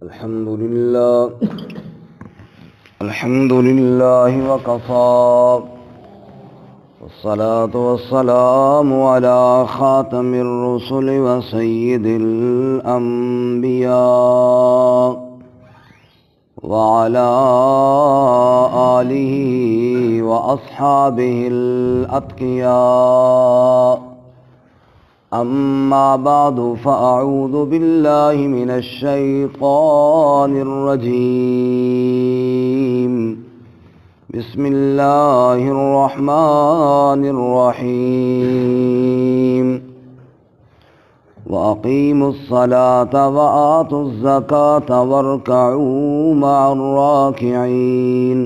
الحمد لله وكفى والصلاة والسلام على خاتم الرسل وسيد الأنبياء وعلى آله وأصحابه الأتقياء. أما بعد فأعوذ بالله من الشيطان الرجيم. بسم الله الرحمن الرحيم. وأقيموا الصلاة وآتوا الزكاة واركعوا مع الراكعين.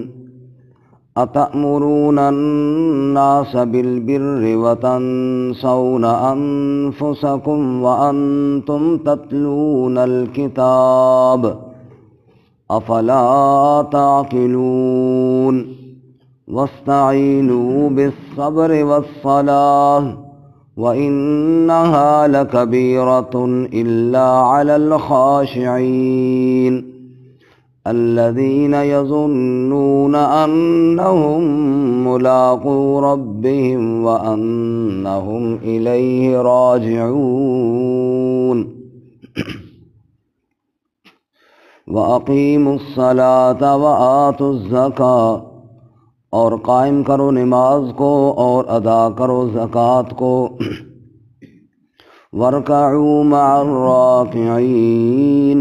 أتأمرون الناس بالبر وتنسون أنفسكم وأنتم تتلون الكتاب أفلا تعقلون. واستعينوا بالصبر والصلاة وإنها لكبيرة إلا على الخاشعين الذين يظنون أنهم ملاقو ربهم وأنهم إليه راجعون. وأقيموا الصلاة وآتوا الزكاة، اور قائم کرو نماز کو اور ادا کرو زکوٰۃ کو. وارکعوا مع الراکعین،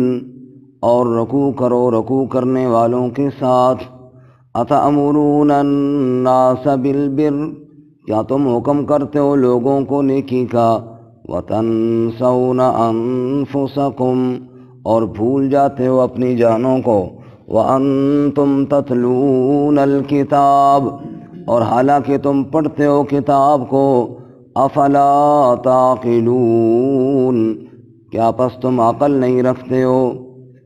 اور رکوع کرو رکوع کرنے والوں کے ساتھ. اتأمرون الناس بالبر، کیا تم حکم کرتے ہو لوگوں کو نیکی کا. وتنسون انفسکم، اور بھول جاتے ہو اپنی جانوں کو. وانتم تتلون الکتاب، اور حالانکہ تم پڑھتے ہو کتاب کو. افلا تعقلون، کیا پس تم عقل نہیں رکھتے ہو.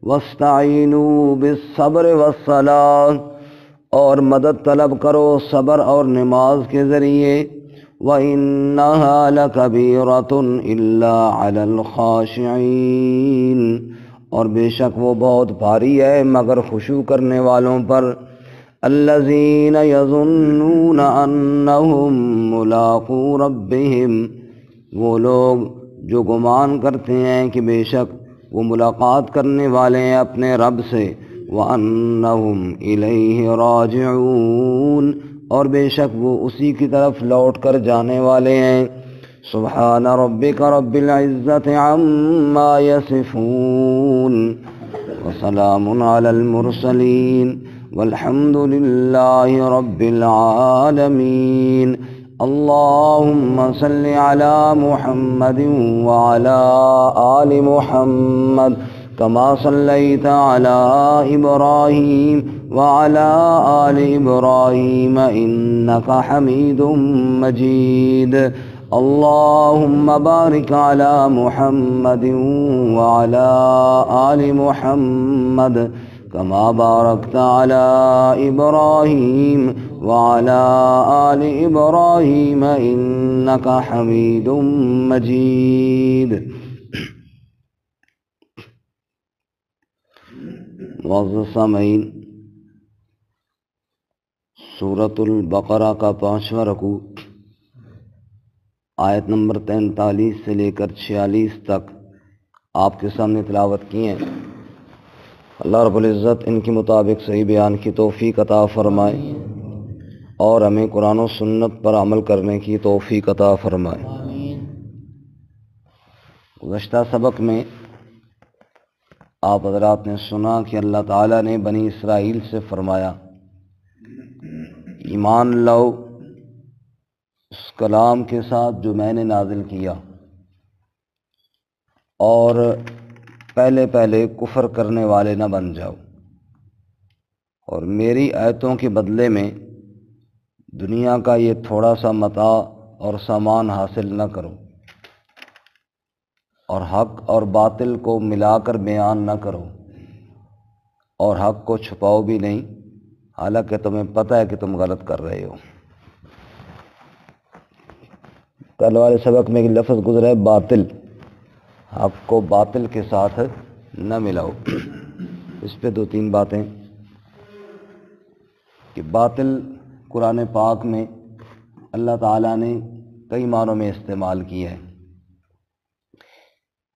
واستعینوا بالصبر والصلاة، اور مدد طلب کرو صبر اور نماز کے ذریعے. وَإِنَّهَا لَكَبِيرَةٌ إِلَّا عَلَى الْخَاشِعِينَ، اور بے شک وہ بہت بھاری ہے مگر خشوع کرنے والوں پر. الَّذِينَ يَظُنُّونَ أَنَّهُمْ مُلَاقُو رَبِّهِمْ، وہ لوگ جو گمان کرتے ہیں کہ بے شک وہ ملاقات کرنے والے ہیں اپنے رب سے. وَأَنَّهُمْ إِلَيْهِ رَاجِعُونَ، اور بے شک وہ اسی کی طرف لوٹ کر جانے والے ہیں. سبحان ربک رب العزة عما يصفون وسلام على المرسلين والحمد لله رب العالمين. اللهم صل على محمد وعلى آل محمد كما صليت على إبراهيم وعلى آل إبراهيم إنك حميد مجيد. اللهم بارك على محمد وعلى آل محمد كما باركت على إبراهيم وعلى آل إبراهيم إنك حميد مجيد. معزز سامعین، سورۃ البقرہ کا 5واں رکوع آیت نمبر 43 سے لے کر 46 تک آپ کے سامنے تلاوت کی ہیں. اللہ رب العزت ان کے مطابق صحیح بیان کی توفیق عطا فرمائے اور ہمیں قرآن و سنت پر عمل کرنے کی توفیق عطا فرمائے. گزشتہ سبق میں آپ حضرات نے سنا کہ اللہ تعالیٰ نے بنی اسرائیل سے فرمایا ایمان لاؤ اس کلام کے ساتھ جو میں نے نازل کیا، اور پہلے کفر کرنے والے نہ بن جاؤ، اور میری آیتوں کے بدلے میں دنیا کا یہ تھوڑا سا متاع اور سامان حاصل نہ کرو، اور حق اور باطل کو ملا کر بیان نہ کرو، اور حق کو چھپاؤ بھی نہیں حالانکہ تمہیں پتہ ہے کہ تم غلط کر رہے ہو. کل والے سبق میں ایک لفظ گزرا ہے باطل، حق کو باطل کے ساتھ نہ ملاؤ. اس پہ 2-3 باتیں کہ باطل قرآن پاک میں اللہ تعالیٰ نے کئی معنوں میں استعمال کیا ہے۔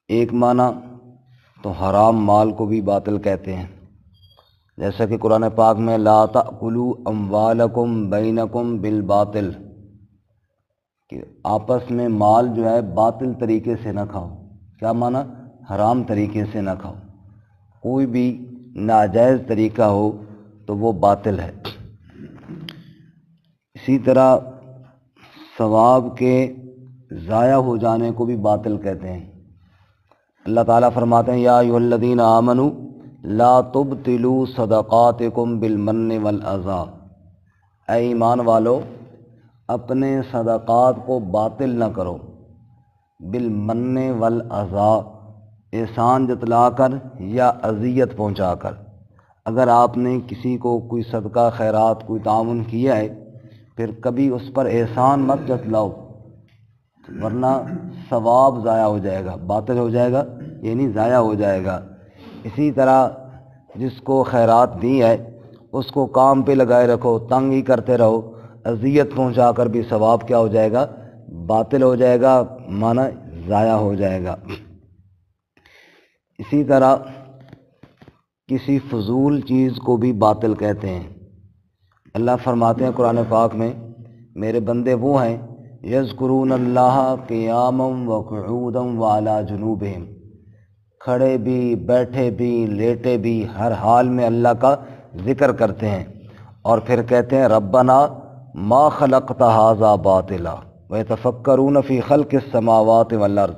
ایک معنی تو حرام مال کو بھی باطل کہتے ہیں، جیسا کہ قرآن پاک میں لا تأکلوا اموالکم بینکم بالباطل، کہ آپس میں مال جو ہے باطل طریقے سے نہ کھاؤ۔ کیا معنی؟ حرام طریقے سے نہ کھاؤ، کوئی بھی ناجائز طریقہ ہو تو وہ باطل ہے۔ اسی طرح ثواب کے ضائع ہو جانے کو بھی باطل کہتے ہیں۔ اللہ تعالیٰ فرماتے ہیں یا ایھا الذین آمنوا لا تبطلوا صدقاتکم بالمن والاذی، اے ایمان والو اپنے صدقات کو باطل نہ کرو، بالمن والاذی، احسان جتلا کر یا اذیت پہنچا کر۔ اگر آپ نے کسی کو کوئی صدقہ خیرات کوئی تعاون کیا ہے، پھر کبھی اس پر احسان مت جتلاؤ، ورنہ ثواب ضائع ہو جائے گا، باطل ہو جائے گا، یعنی ضائع ہو جائے گا۔ اسی طرح جس کو خیرات دی ہے اس کو کام پہ لگائے رکھو، تنگ ہی کرتے رہو، اذیت پہنچا کر بھی ثواب کیا ہو جائے گا؟ باطل ہو جائے گا، معنی ضائع ہو جائے گا۔ اسی طرح کسی فضول چیز کو بھی باطل کہتے ہیں۔ اللہ فرماتے ہیں قرآن پاک میں میرے بندے وہ ہیں یذکرون اللہ قیاما وقعودا وعلی جنوبہم، کھڑے بھی بیٹھے بھی لیٹے بھی ہر حال میں اللہ کا ذکر کرتے ہیں، اور پھر کہتے ہیں ربنا ما خلقت ھذا باطلا ویتفکرون فی خلق السماوات والارض،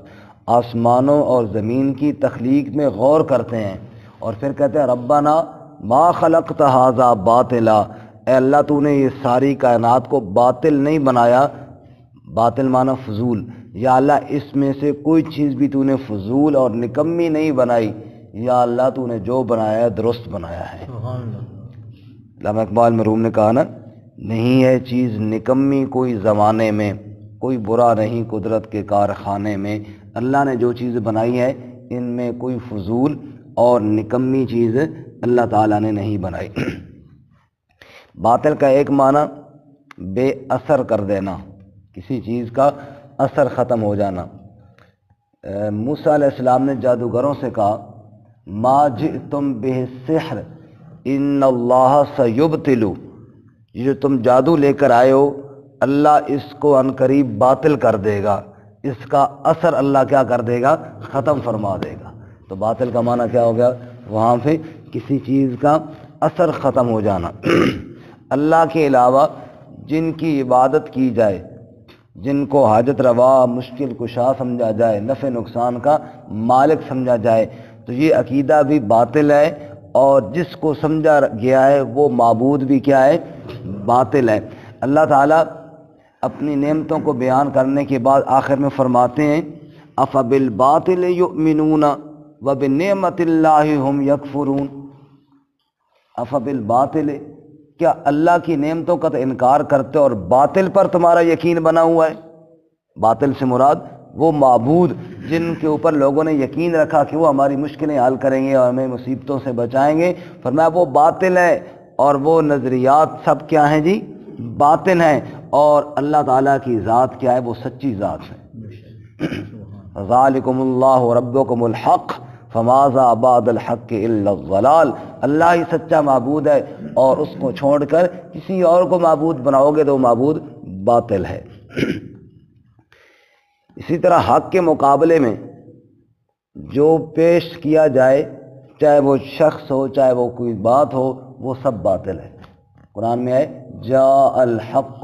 آسمانوں اور زمین کی تخلیق میں غور کرتے ہیں، اور پھر کہتے ہیں ربنا ما خلقت ھذا باطلا، اے اللہ تو نے یہ ساری کائنات کو باطل نہیں بنایا، باطل معنی فضول، یا اللہ اس میں سے کوئی چیز بھی تو نے فضول اور نکمی نہیں بنائی، یا اللہ تو نے جو بنایا ہے درست بنایا ہے۔ علامہ اقبال مرحوم نے کہا نا، نہیں ہے چیز نکمی کوئی زمانے میں، کوئی برا نہیں قدرت کے کارخانے میں، اللہ نے جو چیز بنائی ہے ان میں کوئی فضول اور نکمی چیز اللہ تعالیٰ نے نہیں بنائی۔ باطل کا ایک معنی بے اثر کر دینا، کسی چیز کا اثر ختم ہو جانا۔ موسیٰ علیہ السلام نے جادوگروں سے کہا ما جئتم بہ السحر ان اللہ سیبطل، یہ جو تم جادو لے کر آئے ہو اللہ اس کو عن قریب باطل کر دے گا، اس کا اثر اللہ کیا کر دے گا؟ ختم فرما دے گا۔ تو باطل کا معنی کیا ہو گیا وہاں پہ؟ کسی چیز کا اثر ختم ہو جانا۔ اللہ کے علاوہ جن کی عبادت کی جائے، جن کو حاجت روا مشکل کشا سمجھا جائے، نفع نقصان کا مالک سمجھا جائے، تو یہ عقیدہ بھی باطل ہے، اور جس کو سمجھا گیا ہے وہ معبود بھی کیا ہے؟ باطل ہے۔ اللہ تعالیٰ اپنی نعمتوں کو بیان کرنے کے بعد آخر میں فرماتے ہیں افبالباطل یؤمنون وبنعمت اللہ ہم یکفرون، افبالباطل، کیا اللہ کی نعمتوں کا تو انکار کرتے اور باطل پر تمہارا یقین بنا ہوا ہے؟ باطل سے مراد وہ معبود جن کے اوپر لوگوں نے یقین رکھا کہ وہ ہماری مشکلیں حل کریں گے اور ہمیں مصیبتوں سے بچائیں گے، فرمایا وہ باطل ہے، اور وہ نظریات سب کیا ہیں جی؟ باطل ہیں، اور اللہ تعالیٰ کی ذات کیا ہے؟ وہ سچی ذات ہے۔ ذالکم اللہ ربکم الحق فماذا بعد الحق الا الضلال، اللہ ہی سچا معبود ہے، اور اس کو چھوڑ کر کسی اور کو معبود بناؤ گے تو وہ معبود باطل ہے۔ اسی طرح حق کے مقابلے میں جو پیش کیا جائے، چاہے وہ شخص ہو چاہے وہ کوئی بات ہو، وہ سب باطل ہے۔ قرآن میں ہے جاء الحق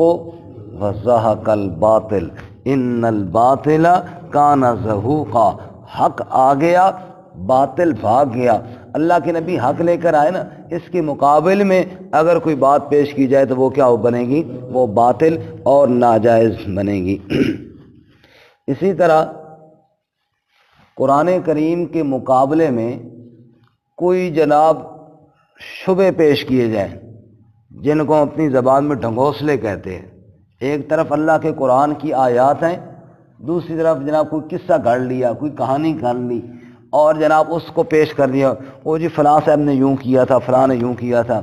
وزہق الباطل ان الباطل کان زہوقا، حق آ گیا باطل بھاگ گیا۔ اللہ کے نبی حق لے کر آئے نا، اس کے مقابل میں اگر کوئی بات پیش کی جائے تو وہ کیا بنے گی؟ وہ باطل اور ناجائز بنے گی۔ اسی طرح قرآن کریم کے مقابلے میں کوئی جناب شبہ پیش کیے جائیں، جن کو اپنی زبان میں ڈھنگوسلے کہتے ہیں۔ ایک طرف اللہ کے قرآن کی آیات ہیں، دوسری طرف جناب کوئی قصہ گھڑ لیا، کوئی کہانی کر لی، اور جناب اس کو پیش کر دیا، وہ جی فلاں صاحب نے یوں کیا تھا، فلاں نے یوں کیا تھا،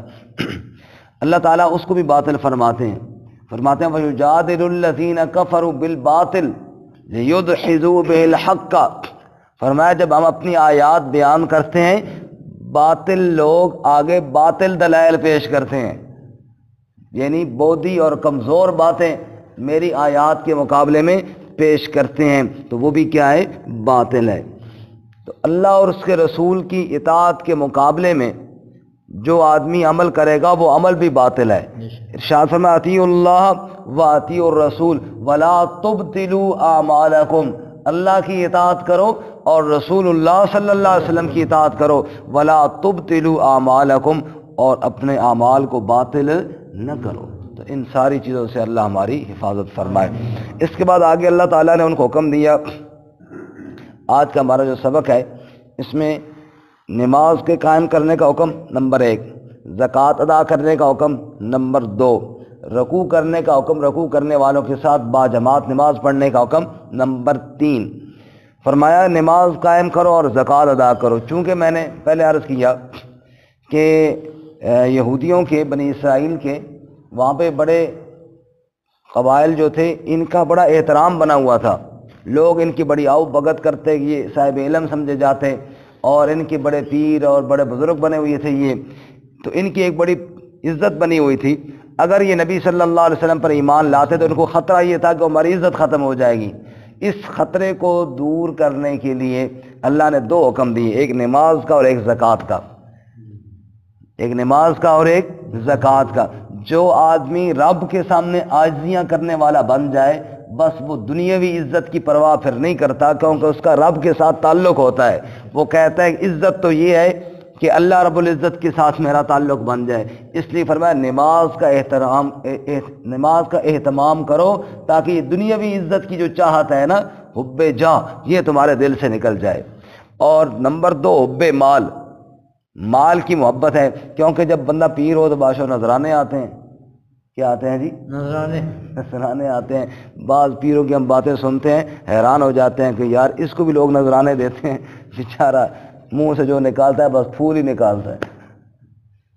اللہ تعالیٰ اس کو بھی باطل فرماتے ہیں وَيُجَادِلُ الَّذِينَ كَفَرُوا بِالْبَاطِلِ لِيُدْحِضُوا بِهِ الْحَقَّ۔ فرمایا جب ہم اپنی آیات بیان کرتے ہیں، باطل لوگ آگے باطل دلائل پیش کرتے ہیں، یعنی بودی اور کمزور باتیں میری آیات کے مقابلے میں پیش کرتے ہیں، تو وہ بھی کیا ہے؟ باطل ہے۔ تو اللہ اور اس کے رسول کی اطاعت کے مقابلے میں جو آدمی عمل کرے گا وہ عمل بھی باطل ہے۔ ارشاد فرمایا اطیعوا اللہ و اطیعوا الرسول ولا تبطلوا اعمالکم، اللہ کی اطاعت کرو اور رسول اللہ صلی اللہ علیہ وسلم کی اطاعت کرو، ولا تبطلوا اعمالکم، اور اپنے اعمال کو باطل نہ کرو۔ تو ان ساری چیزوں سے اللہ ہماری حفاظت فرمائے۔ اس کے بعد آگے اللہ تعالیٰ نے ان کو حکم دیا، آج کا ہمارا جو سبق ہے اس میں نماز کے قائم کرنے کا حکم نمبر 1، زکوٰۃ ادا کرنے کا حکم نمبر 2، رکوع کرنے کا حکم، رکوع کرنے والوں کے ساتھ باجماعت نماز پڑھنے کا حکم نمبر 3۔ فرمایا نماز قائم کرو اور زکوٰۃ ادا کرو۔ چونکہ میں نے پہلے عرض کیا کہ یہودیوں کے، بنی اسرائیل کے وہاں پہ بڑے قبائل جو تھے ان کا بڑا احترام بنا ہوا تھا، لوگ ان کی بڑی آؤ بھگت کرتے، یہ صاحب علم سمجھے جاتے اور ان کے بڑے پیر اور بڑے بزرگ بنے ہوئے تھے یہ، تو ان کی ایک بڑی عزت بنی ہوئی تھی۔ اگر یہ نبی صلی اللہ علیہ وسلم پر ایمان لاتے تو ان کو خطرہ یہ تھا کہ ہماری عزت ختم ہو جائے گی۔ اس خطرے کو دور کرنے کے لیے اللہ نے 2 حکم دیے، ایک نماز کا اور ایک زکوٰۃ کا، ایک نماز کا اور ایک زکوٰۃ کا۔ جو آدمی رب کے سامنے عاجزیاں کرنے والا بن جائے، بس وہ دنیاوی عزت کی پرواہ پھر نہیں کرتا، کیونکہ اس کا رب کے ساتھ تعلق ہوتا ہے۔ وہ کہتا ہے عزت تو یہ ہے کہ اللہ رب العزت کے ساتھ میرا تعلق بن جائے، اس لیے فرمایا نماز کا اہتمام کرو تاکہ یہ دنیاوی عزت کی جو چاہت ہے نا، حب جاہ، یہ تمہارے دل سے نکل جائے۔ اور نمبر 2 حب مال، مال کی محبت ہے، کیونکہ جب بندہ پیر ہو تو بادشاہ نذرانے آتے ہیں، کیا آتے ہیں جی؟ نذرانے آتے ہیں۔ بعض پیروں کی ہم باتیں سنتے ہیں حیران ہو جاتے ہیں کہ یار اس کو بھی لوگ نذرانے دیتے ہیں، بیچارہ منہ سے جو نکالتا ہے بس پھول ہی نکالتا ہے،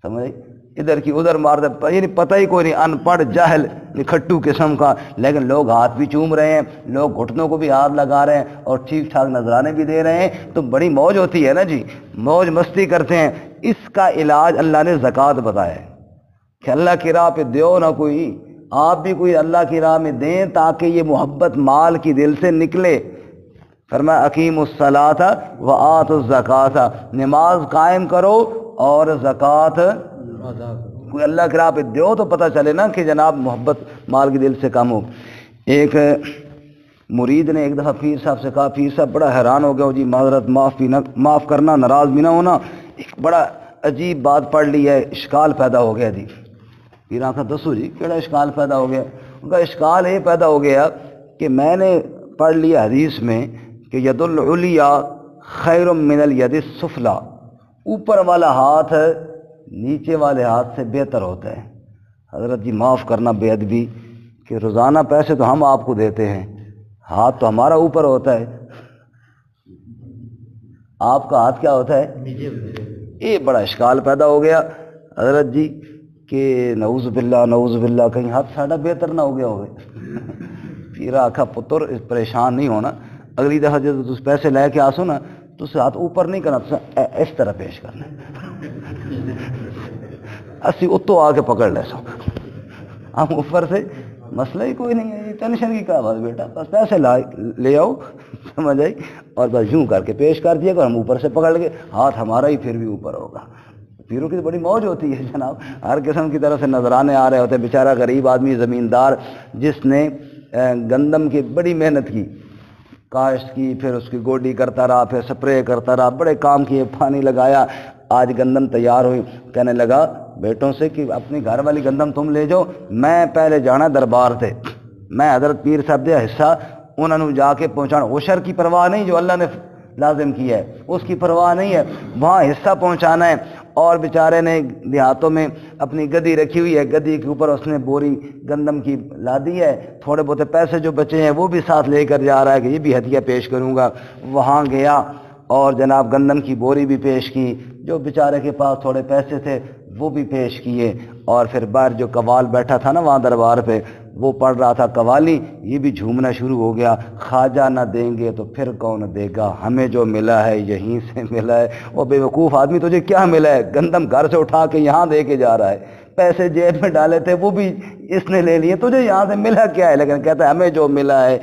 سمجھ، ادھر کی ادھر مارتا ہے، یعنی پتہ ہی کوئی نہیں، ان پڑھ جاہل نکھٹو قسم کا، لیکن لوگ ہاتھ بھی چوم رہے ہیں، لوگ گھٹنوں کو بھی ہاتھ لگا رہے ہیں اور ٹھیک ٹھاک نذرانے بھی دے رہے ہیں، تو بڑی موج ہوتی ہے نا جی، موج مستی کرتے ہیں۔ اس کا علاج اللہ نے زکوٰۃ بتایا ہے کہ اللہ کی راہ پہ دیو نہ کوئی، آپ بھی کوئی اللہ کی راہ میں دیں تاکہ یہ محبت مال کی دل سے نکلے۔ فرمایا اقیموا الصلاۃ وآتوا الزکاۃ، نماز قائم کرو اور زکوٰۃ کوئی اللہ کی راہ پہ دیو تو پتہ چلے نا کہ جناب محبت مال کی دل سے کم ہو۔ ایک مرید نے ایک دفعہ پیر صاحب سے کہا، پیر صاحب بڑا حیران ہو گیا ہو جی، معذرت معاف کرنا، ناراض بھی نہ ہونا، ایک بڑا عجیب بات پڑھ لی ہے، اشکال پیدا ہو گیا جی۔ پیر آنکھا دسو جی کیڑا اشکال پیدا ہو گیا؟ ان کا اشکال یہ پیدا ہو گیا کہ میں نے پڑھ لیا حدیث میں کہ ید العلیٰ خیر من الید السفلیٰ، اوپر والا ہاتھ نیچے والے ہاتھ سے بہتر ہوتا ہے۔ حضرت جی معاف کرنا بے ادبی کہ روزانہ پیسے تو ہم آپ کو دیتے ہیں، ہاتھ تو ہمارا اوپر ہوتا ہے، آپ کا ہاتھ کیا ہوتا ہے؟ یہ بڑا اشکال پیدا ہو گیا حضرت جی کہ نعوذ باللہ کہیں ہاتھ ساڑھا بہتر نہ ہو گیا ہوگا۔ پھر آکھا پتر پریشان نہیں ہونا، اگلی دفعہ جب تم پیسے لے کے آسو نا تو اسے ہاتھ اوپر نہیں کرنا، تو اس طرح پیش کرنا، اسی اتو آ کے پکڑ لے سو، ہم اوپر سے، مسئلہ ہی کوئی نہیں ہے، یہ ٹینشن کی کیا بات بیٹا، بس پیسے لے آؤ، سمجھ آئی، اور بس یوں کر کے پیش کر دیا، اگر ہم اوپر سے پکڑ گئے ہاتھ ہمارا ہی پھر بھی اوپر ہوگا۔ پیروں کی تو بڑی موج ہوتی ہے جناب، ہر قسم کی طرف سے نذرانے آ رہے ہوتے ہیں۔ بیچارہ غریب آدمی زمیندار جس نے گندم کی بڑی محنت کی، کاشت کی، پھر اس کی گوڈی کرتا رہا، پھر سپرے کرتا رہا، بڑے کام کیے، پانی لگایا، آج گندم تیار ہوئی، کہنے لگا بیٹوں سے کہ اپنی گھر والی گندم تم لے جاؤ، میں پہلے جانا دربار تھے، میں حضرت پیر صاحب دیا حصہ انہوں نے جا کے پہنچانا، عشر کی پرواہ نہیں جو اللہ نے لازم کیا ہے اس کی پرواہ نہیں ہے، وہاں حصہ پہنچانا ہے۔ اور بیچارے نے دیہاتوں میں اپنی گدی رکھی ہوئی ہے، گدی کے اوپر اس نے بوری گندم کی لا دی ہے، تھوڑے بہت پیسے جو بچے ہیں وہ بھی ساتھ لے کر جا رہا ہے کہ یہ بھی ہدیہ پیش کروں گا۔ وہاں گیا اور جناب گندم کی بوری بھی پیش کی، جو بیچارے کے پاس تھوڑے پیسے تھے وہ بھی پیش کیے، اور پھر باہر جو قوال بیٹھا تھا نا وہاں دربار پہ، وہ پڑھ رہا تھا قوالی، یہ بھی جھومنا شروع ہو گیا، خواجہ نہ دیں گے تو پھر کون دے گا، ہمیں جو ملا ہے یہیں سے ملا ہے۔ وہ بے وقوف آدمی، تجھے کیا ملا ہے؟ گندم گھر سے اٹھا کے یہاں دے کے جا رہا ہے، پیسے جیب میں ڈالے تھے وہ بھی اس نے لے لیے، تجھے یہاں سے ملا کیا ہے؟ لیکن کہتا ہے ہمیں جو ملا ہے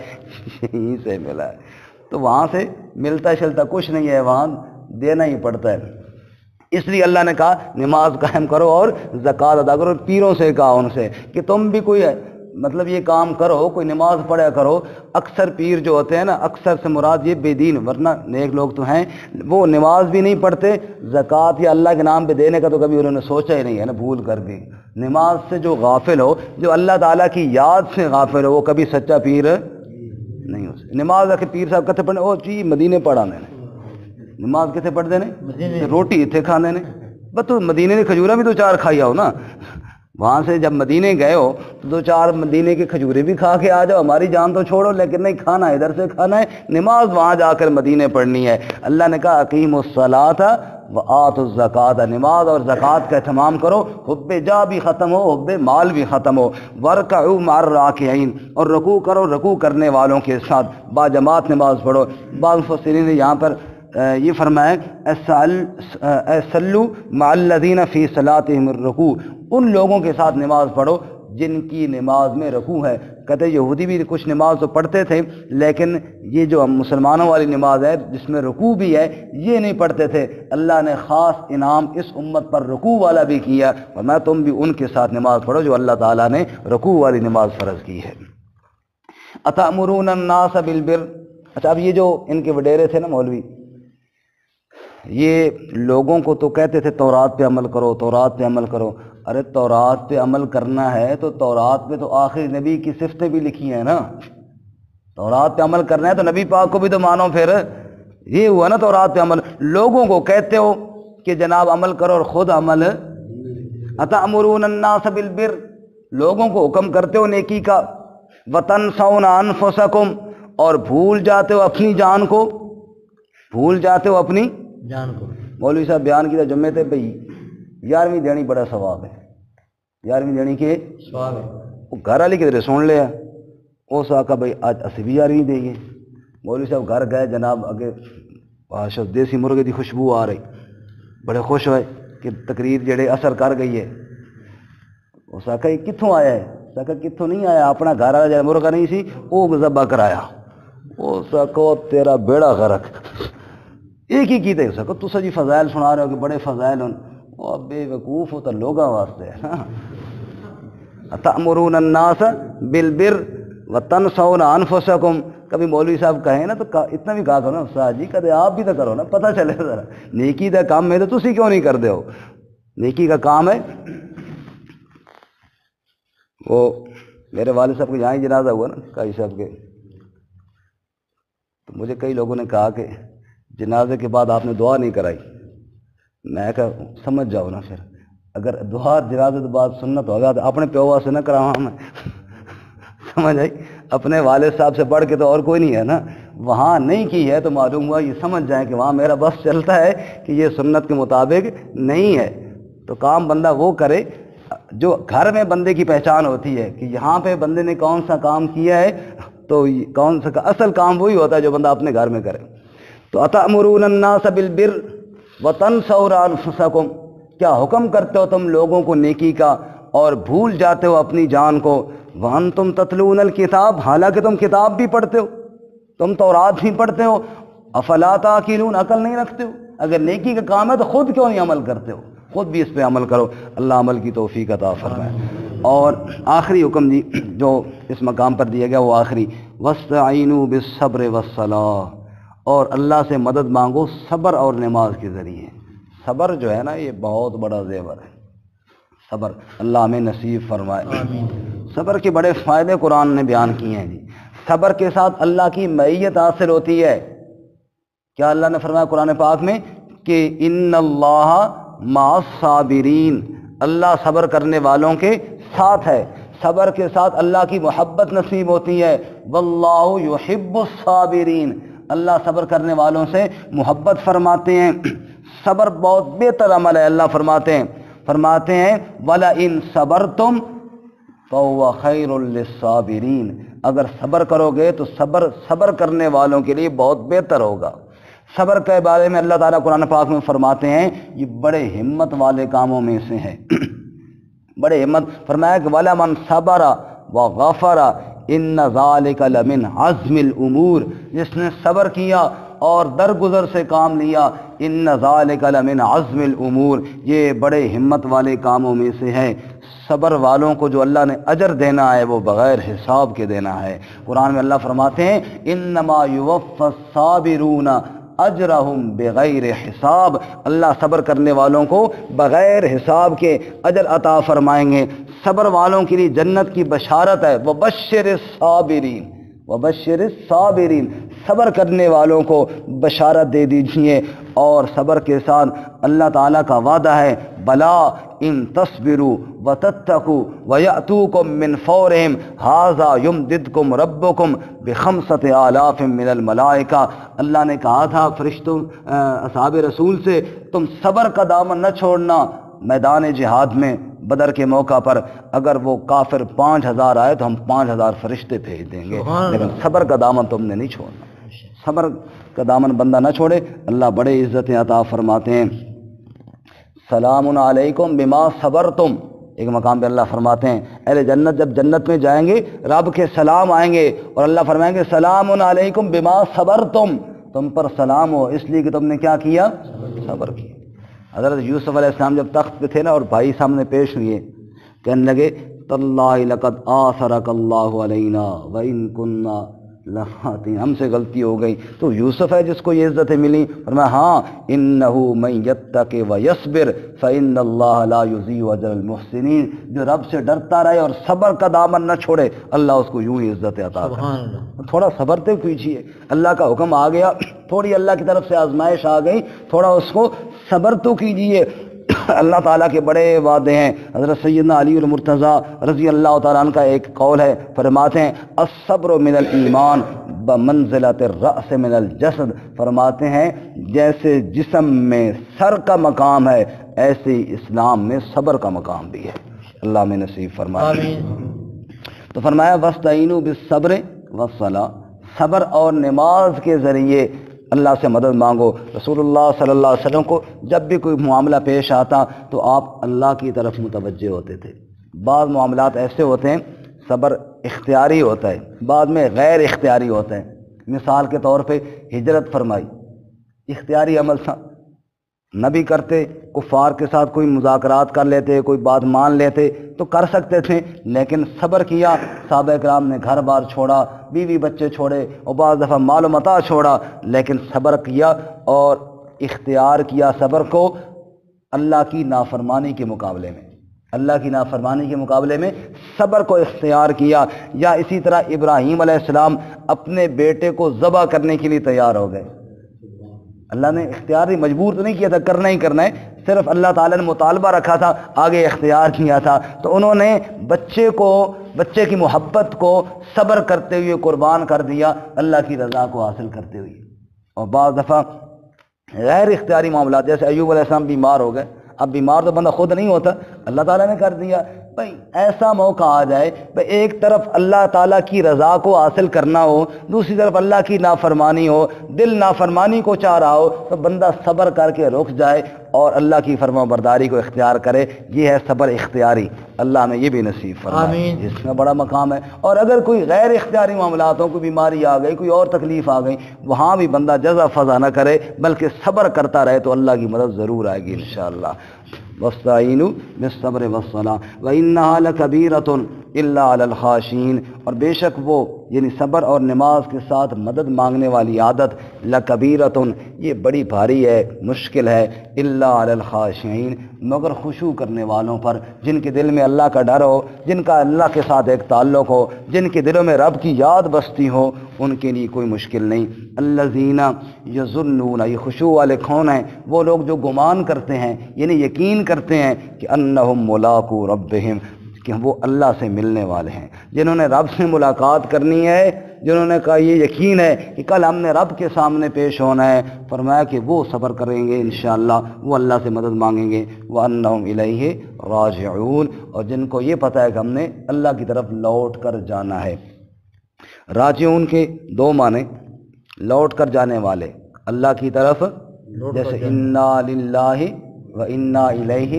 یہیں سے ملا ہے۔ تو وہاں سے ملتا شلتا کچھ نہیں ہے، وہاں دینا ہی پڑتا ہے۔ اس لیے اللہ نے کہا نماز قائم کرو اور زکوٰۃ ادا کرو۔ پیروں سے کہا ان سے کہ تم بھی کوئی مطلب یہ کام کرو، کوئی نماز پڑھا کرو۔ اکثر پیر جو ہوتے ہیں نا، اکثر سے مراد یہ بے دین، ورنہ نیک لوگ تو ہیں، وہ نماز بھی نہیں پڑھتے، زکوٰۃ یا اللہ کے نام پہ دینے کا تو کبھی انہوں نے سوچا ہی نہیں ہے نا، بھول کر بھی۔ نماز سے جو غافل ہو، جو اللہ تعالیٰ کی یاد سے غافل ہو، وہ کبھی سچا پیر نہیں ہو سکتا۔ نماز کے پیر صاحب کتنے پڑھنے، وہ جی مدینے پڑھا میں نے، نماز کتنے پڑھ دینے، روٹی اتنے کھانے نے، بس تو مدینے نے کھجورا بھی تو چار کھائی ہو نا، وہاں سے جب مدینے گئے ہو تو دو چار مدینے کے کھجورے بھی کھا کے آ جاؤ، ہماری جان تو چھوڑو، لیکن نہیں، کھانا ادھر سے کھانا ہے، نماز وہاں جا کر مدینے پڑھنی ہے۔ اللہ نے کہا اقیموا الصلاۃ وآتوا الزکوٰۃ، نماز اور زکوٰۃ کا اہتمام کرو، حب جا بھی ختم ہو، حب مال بھی ختم ہو، وارکعوا مع الراکعین، اور رکوع کرو رکوع کرنے والوں کے ساتھ، با جماعت نماز پڑھو۔ بعض مفسرین نے یہاں پر یہ فرمایا صلوا مع الذین فی صلاتہم الرکوع، ان لوگوں کے ساتھ نماز پڑھو جن کی نماز میں رکوع ہے۔ کہتے یہودی بھی کچھ نماز تو پڑھتے تھے، لیکن یہ جو مسلمانوں والی نماز ہے جس میں رکوع بھی ہے یہ نہیں پڑھتے تھے۔ اللہ نے خاص انعام اس امت پر رکوع والا بھی کیا، فرمایا تم بھی ان کے ساتھ نماز پڑھو جو اللہ تعالیٰ نے رکوع والی نماز فرض کی ہے۔ اتأمرون الناس بالبر، اچھا اب یہ جو ان کے وڈیرے تھے نا مولوی، یہ لوگوں کو تو کہتے تھے تورات پہ عمل کرو، تورات پہ عمل کرو۔ ارے تورات پہ عمل کرنا ہے تو تورات پہ تو آخری نبی کی صفتیں بھی لکھی ہیں نا، تورات پہ عمل کرنا ہے تو نبی پاک کو بھی تو مانو، پھر یہ ہوا نا تورات پہ عمل۔ لوگوں کو کہتے ہو کہ جناب عمل کرو اور خود عمل، اتأمرون الناس بالبر، لوگوں کو حکم کرتے ہو نیکی کا، وتنسون انفسکم، اور بھول جاتے ہو اپنی جان کو، بھول جاتے ہو اپنی جان کو۔ مولوی صاحب بیان کیا جمعے تھے بھئی 11ویں دینی بڑا ثواب ہے، 11ویں دینی کے ثواب ہے، وہ گھر والی کدھر سن لیا، اس آقا بھئی آج اسی بھی 11ویں دیں گے۔ مولوی صاحب گھر گئے، جناب اگے دیسی مرغے دی خوشبو آ رہی، بڑے خوش ہوئے کہ تقریر جڑے اثر کر گئی ہے۔ اس آقا یہ کتھوں آیا ہے؟ اس آقا کتھوں نہیں آیا، اپنا گھر والا جڑا مرغا نہیں سی وہ ذبح کرایا۔ اس آقا تیرا بیڑا غرق، ایک ہی کیتے اس آقا تسا جی فضائل سنا رہے ہو کہ بڑے فضائل ہیں، وہ بے وقوف ہو تو لوگاں واسطے ہے نا۔ اتأمرون الناس بالبر وتنسون انفسکم، کبھی مولوی صاحب کہیں نا تو اتنا بھی کہا کرو نا استاد جی، کدے آپ بھی تو کرو نا، پتہ چلے ذرا نیکی دا کام ہے تو تسی کیوں نہیں کر دے ہو، نیکی کا کام ہے۔ وہ میرے والد صاحب کو یہاں ہی جنازہ ہوا نا قاضی صاحب کے، تو مجھے کئی لوگوں نے کہا کہ جنازے کے بعد آپ نے دعا نہیں کرائی۔ میں کہا سمجھ جاؤ نا، پھر اگر دعا جنازے کے بعد سنت ہوگا تو اپنے پیوا سے نہ کراؤں میں سمجھ آئی، اپنے والد صاحب سے بڑھ کے تو اور کوئی نہیں ہے نا، وہاں نہیں کی ہے تو معلوم ہوا یہ سمجھ جائیں کہ وہاں میرا بس چلتا ہے کہ یہ سنت کے مطابق نہیں ہے۔ تو کام بندہ وہ کرے جو گھر میں بندے کی پہچان ہوتی ہے کہ یہاں پہ بندے نے کون سا کام کیا ہے، تو کون سا اصل کام وہی ہوتا ہے جو بندہ اپنے گھر میں کرے۔ تو اتأمرون الناس بالبر وتنسون انفسکم، کیا حکم کرتے ہو تم لوگوں کو نیکی کا اور بھول جاتے ہو اپنی جان کو، وانتم تتلون الکتاب، حالانکہ تم کتاب بھی پڑھتے ہو، تم تورات بھی پڑھتے ہو، افلا تعقلون، عقل نہیں رکھتے ہو؟ اگر نیکی کا کام ہے تو خود کیوں نہیں عمل کرتے ہو، خود بھی اس پہ عمل کرو، اللہ عمل کی توفیق عطا فرمائے۔ اور آخری حکم جی جو اس مقام پر دیا گیا وہ آخری، واستعینوا بالصبر والصلاۃ، اور اللہ سے مدد مانگو صبر اور نماز کے ذریعے۔ صبر جو ہے نا یہ بہت بڑا زیور ہے، صبر اللہ ہمیں نصیب فرمائے۔ صبر کے بڑے فائدے قرآن نے بیان کیے ہیں جی۔ صبر کے ساتھ اللہ کی معیت حاصل ہوتی ہے۔ کیا اللہ نے فرمایا قرآن پاک میں کہ ان اللہ مع الصابرین، اللہ صبر کرنے والوں کے ساتھ ہے۔ صبر کے ساتھ اللہ کی محبت نصیب ہوتی ہے، واللہ یحب الصابرین، اللہ صبر کرنے والوں سے محبت فرماتے ہیں۔ صبر بہت بہتر عمل ہے۔ اللہ فرماتے ہیں وَلَئِن صَبَرْتُمْ فَهُوَ خَيْرٌ لِلصَّابِرِينَ، اگر صبر کرو گے تو صبر کرنے والوں کے لیے بہت بہتر ہوگا۔ صبر کے بارے میں اللہ تعالیٰ قرآن پاک میں فرماتے ہیں یہ بڑے ہمت والے کاموں میں سے ہے۔ بڑے ہمت فرمایا کہ وَلَمَنْ صَبَرَ وَغَفَرَ إِنَّ ذَلِكَ لَمِنْ عَزْمِ الْأُمُورِ، جس نے صبر کیا اور درگزر سے کام لیا، ان ذالک لمن عزم الامور، یہ بڑے ہمت والے کاموں میں سے ہے۔ صبر والوں کو جو اللہ نے اجر دینا ہے وہ بغیر حساب کے دینا ہے۔ قرآن میں اللہ فرماتے ہیں انما یوفی الصابرون اجرہم بغیر حساب، اللہ صبر کرنے والوں کو بغیر حساب کے اجر عطا فرمائیں گے۔ صبر والوں کے لیے جنت کی بشارت ہے، وبشر الصابرین، وبشر الصابرین، صبر کرنے والوں کو بشارت دے دیجئے۔ اور صبر کے ساتھ اللہ تعالیٰ کا وعدہ ہے بلا ان تصبروا وتتقوا ویأتوکم من فورہم ھذا یمددکم ربکم بخمسۃ آلاف من الملائکہ، اللہ نے کہا تھا فرشتوں اصحاب رسول سے تم صبر کا دامن نہ چھوڑنا میدان جہاد میں۔ بدر کے موقع پر اگر وہ کافر 5000 آئے تو ہم 5000 فرشتے بھیج دیں گے، لیکن صبر کا دامن تم نے نہیں چھوڑنا۔ صبر کا دامن بندہ نہ چھوڑے، اللہ بڑے عزت عطا فرماتے ہیں۔ سلام علیکم بما صبرتم، ایک مقام پہ اللہ فرماتے ہیں اہل جنت جب جنت میں جائیں گے رب کے سلام آئیں گے اور اللہ فرمائیں گے سلام علیکم بما صبرتم، تم پر سلام ہو اس لیے کہ تم نے کیا کیا؟ صبر کیا۔ حضرت یوسف علیہ السلام جب تخت پہ تھے نا اور بھائی سامنے پیش ہوئے، کہنے لگے تاللہ لقد آثرک اللہ علینا وإن كنا لخاطئین، ہم سے غلطی ہو گئی۔ تو یوسف ہے جس کو یہ عزتیں ملی، فرمایا ہاں انہ من یتق ویصبر فإن اللہ لا یضیع اجر المحسنین، جو رب سے ڈرتا رہے اور صبر کا دامن نہ چھوڑے اللہ اس کو یوں ہی عزت عطا کرے۔ تھوڑا صبر تو کیجیے، اللہ کا حکم آ گیا، تھوڑی اللہ کی طرف سے آزمائش آ گئی، تھوڑا اس کو صبر تو کیجیے۔ اللہ تعالیٰ کے بڑے وعدے ہیں۔ حضرت سیدنا علی المرتضیٰ رضی اللہ تعالیٰ عنہ کا ایک قول ہے، فرماتے ہیں الصبر من الایمان بمنزلۃ الرأس من الجسد، فرماتے ہیں جیسے جسم میں سر کا مقام ہے ایسے ہی اسلام میں صبر کا مقام بھی ہے۔ اللہ میں نصیب فرمائے۔ تو فرمایا وَاسْتَعِینُوا بِالصَّبْرِ وَالصَّلَاةِ، صبر اور نماز کے ذریعے اللہ سے مدد مانگو۔ رسول اللہ صلی اللہ علیہ وسلم کو جب بھی کوئی معاملہ پیش آتا تو آپ اللہ کی طرف متوجہ ہوتے تھے۔ بعض معاملات ایسے ہوتے ہیں صبر اختیاری ہوتا ہے، بعد میں غیر اختیاری ہوتا ہے۔ مثال کے طور پہ ہجرت فرمائی، اختیاری عمل تھا، نہ بھی کرتے، کفار کے ساتھ کوئی مذاکرات کر لیتے، کوئی بات مان لیتے تو کر سکتے تھے، لیکن صبر کیا۔ صحابہ کرام نے گھر بار چھوڑا، بیوی بچے چھوڑے اور بعض دفعہ مال و متاع چھوڑا، لیکن صبر کیا اور اختیار کیا صبر کو اللہ کی نافرمانی کے مقابلے میں، اللہ کی نافرمانی کے مقابلے میں صبر کو اختیار کیا۔ یا اسی طرح ابراہیم علیہ السلام اپنے بیٹے کو ذبح کرنے کے لیے تیار ہو گئے، اللہ نے اختیار مجبور تو نہیں کیا تھا، کرنا ہی کرنا ہے، صرف اللہ تعالیٰ نے مطالبہ رکھا تھا، آگے اختیار کیا تھا۔ تو انہوں نے بچے کی محبت کو صبر کرتے ہوئے قربان کر دیا اللہ کی رضا کو حاصل کرتے ہوئے۔ اور بعض دفعہ غیر اختیاری معاملات، جیسے ایوب علیہ السلام بیمار ہو گئے، اب بیمار تو بندہ خود نہیں ہوتا، اللہ تعالیٰ نے کر دیا۔ بھائی ایسا موقع آ جائے بھائی ایک طرف اللہ تعالیٰ کی رضا کو حاصل کرنا ہو، دوسری طرف اللہ کی نافرمانی ہو، دل نافرمانی کو چاہ رہا ہو، تو بندہ صبر کر کے رک جائے اور اللہ کی فرما برداری کو اختیار کرے، یہ ہے صبر اختیاری۔ اللہ ہمیں یہ بھی نصیب فرمائے، اس میں بڑا مقام ہے۔ اور اگر کوئی غیر اختیاری معاملات ہوں، کوئی بیماری آ گئی، کوئی اور تکلیف آ گئی، وہاں بھی بندہ جزا فضا نہ کرے بلکہ صبر کرتا رہے تو اللہ کی مدد ضرور آئے گی انشاءاللہ۔ وَاسْتَعِینُوا بِالصَّبْرِ وَالصَّلَاةِ وَإِنَّهَا لَكَبِیرَةٌ إِلَّا عَلَى الْخَاشِعِینَ، اور بے شک وہ یعنی صبر اور نماز کے ساتھ مدد مانگنے والی عادت لَكَبِیرَةٌ، یہ بڑی بھاری ہے، مشکل ہے، إِلَّا عَلَى الْخَاشِعِینَ، مگر خشوع کرنے والوں پر، جن کے دل میں اللہ کا ڈر ہو، جن کا اللہ کے ساتھ ایک تعلق ہو، جن کے دلوں میں رب کی یاد بستی ہو، ان کے لیے کوئی مشکل نہیں۔ الذین یظنون، یہ خشوع والے کون ہیں؟ وہ لوگ جو گمان کرتے ہیں یعنی یقین کرتے ہیں کہ انہم ملاقو ربہم، کہ وہ اللہ سے ملنے والے ہیں، جنہوں نے رب سے ملاقات کرنی ہے جنہوں نے کہا یہ یقین ہے کہ کل ہم نے رب کے سامنے پیش ہونا ہے، فرمایا کہ وہ صبر کریں گے انشاءاللہ، وہ اللہ سے مدد مانگیں گے، وَأَنَّهُمْ إِلَيْهِ رَاجِعُونَ، اور جن کو یہ پتہ ہے کہ ہم نے اللہ کی طرف لوٹ کر جانا ہے۔ راجعون کے دو معنی، لوٹ کر جانے والے، اللہ کی طرف، جیسے انا للہ و انا الیہ،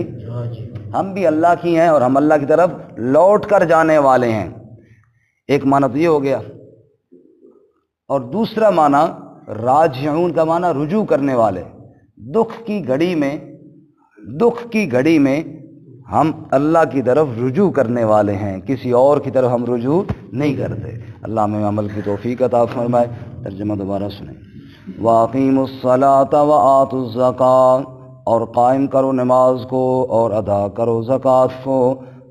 ہم بھی اللہ کی ہیں اور ہم اللہ کی طرف لوٹ کر جانے والے ہیں۔ ایک معنی تو یہ ہو گیا، اور دوسرا معنی راجعون کا معنی رجوع کرنے والے۔ دکھ کی گھڑی میں ہم اللہ کی طرف رجوع کرنے والے ہیں، کسی اور کی طرف ہم رجوع نہیں کرتے۔ اللہ ہمیں عمل کی توفیق عطا فرمائے۔ ترجمہ دوبارہ سنیں۔ وَأَقِيمُوا الصَّلَاةَ وَآتُوا الزَّكَاةَ، اور قائم کرو نماز کو اور ادا کرو زکوٰۃ کو،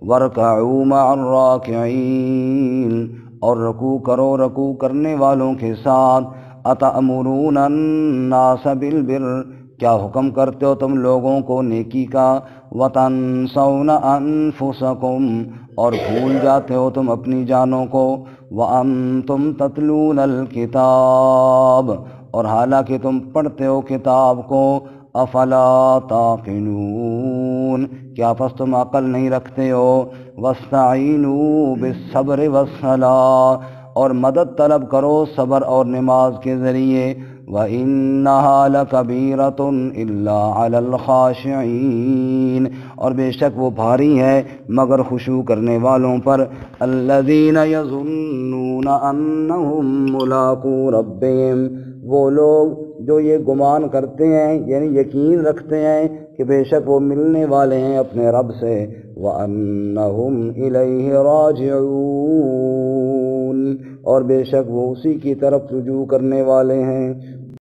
وَارْكَعُوا مَعَ الرَّاكِعِينَ، اور رکوع کرنے والوں کے ساتھ۔ أَتَأْمُرُونَ النَّاسَ بِالْبِرِّ، کیا حکم کرتے ہو تم لوگوں کو نیکی کا، وَتَنْسَوْنَ أَنفُسَكُمْ، اور بھول جاتے ہو تم اپنی جانوں کو، وَأَنْتُمْ تَتْلُونَ الْكِتَابَ، اور حالانکہ تم پڑھتے ہو کتاب کو، افلا تعقلون، کیا پس تم عقل نہیں رکھتے ہو، واستعینوا بالصبر والصلاۃ، اور مدد طلب کرو صبر اور نماز کے ذریعے، وَإِنَّهَا لَكَبِيرَةٌ إِلَّا عَلَى الْخَاشِعِينَ، اور بے شک وہ بھاری ہے مگر خشوع کرنے والوں پر، الَّذِينَ يَظُنُّونَ أَنَّهُمْ مُلَاقُو رَبِّهِمْ، وہ لوگ جو یہ گمان کرتے ہیں، یعنی یقین رکھتے ہیں کہ بے شک وہ ملنے والے ہیں اپنے رب سے، وَأَنَّهُمْ إِلَيْهِ رَاجِعُونَ، اور بے شک وہ اسی کی طرف رجوع کرنے والے ہیں،